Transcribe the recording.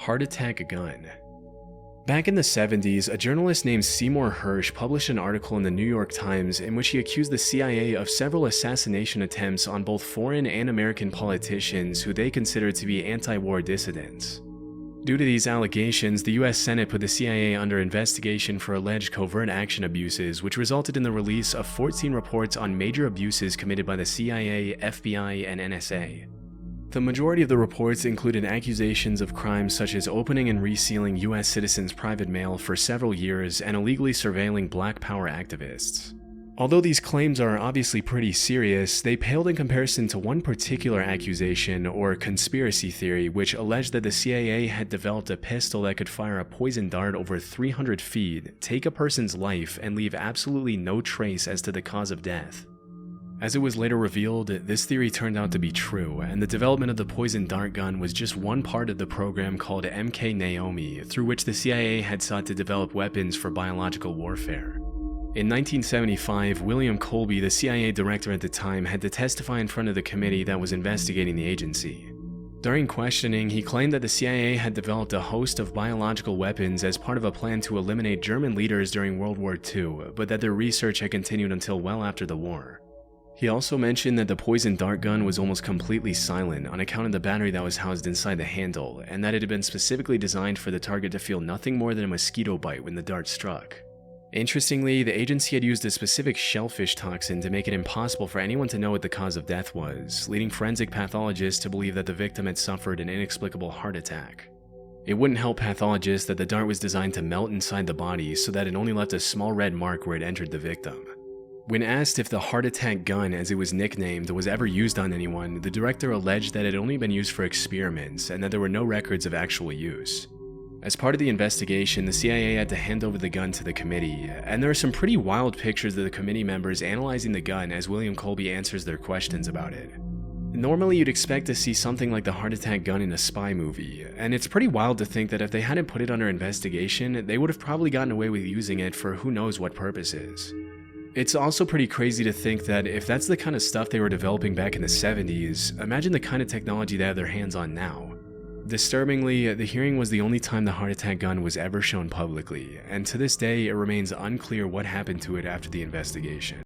Heart attack gun. Back in the 70s, a journalist named Seymour Hersh published an article in the New York Times in which he accused the CIA of several assassination attempts on both foreign and American politicians who they considered to be anti-war dissidents. Due to these allegations, the US Senate put the CIA under investigation for alleged covert action abuses, which resulted in the release of 14 reports on major abuses committed by the CIA, FBI, and NSA. The majority of the reports included accusations of crimes such as opening and resealing US citizens' private mail for several years and illegally surveilling Black Power activists. Although these claims are obviously pretty serious, they paled in comparison to one particular accusation, or conspiracy theory, which alleged that the CIA had developed a pistol that could fire a poison dart over 300 feet, take a person's life, and leave absolutely no trace as to the cause of death. As it was later revealed, this theory turned out to be true, and the development of the poison dart gun was just one part of the program called MK Naomi, through which the CIA had sought to develop weapons for biological warfare. In 1975, William Colby, the CIA director at the time, had to testify in front of the committee that was investigating the agency. During questioning, he claimed that the CIA had developed a host of biological weapons as part of a plan to eliminate German leaders during World War II, but that their research had continued until well after the war. He also mentioned that the poison dart gun was almost completely silent on account of the battery that was housed inside the handle, and that it had been specifically designed for the target to feel nothing more than a mosquito bite when the dart struck. Interestingly, the agency had used a specific shellfish toxin to make it impossible for anyone to know what the cause of death was, leading forensic pathologists to believe that the victim had suffered an inexplicable heart attack. It wouldn't help pathologists that the dart was designed to melt inside the body so that it only left a small red mark where it entered the victim. When asked if the heart attack gun, as it was nicknamed, was ever used on anyone, the director alleged that it had only been used for experiments and that there were no records of actual use. As part of the investigation, the CIA had to hand over the gun to the committee, and there are some pretty wild pictures of the committee members analyzing the gun as William Colby answers their questions about it. Normally you'd expect to see something like the heart attack gun in a spy movie, and it's pretty wild to think that if they hadn't put it under investigation, they would have probably gotten away with using it for who knows what purposes. It's also pretty crazy to think that if that's the kind of stuff they were developing back in the 70s, imagine the kind of technology they have their hands on now. Disturbingly, the hearing was the only time the heart attack gun was ever shown publicly, and to this day it remains unclear what happened to it after the investigation.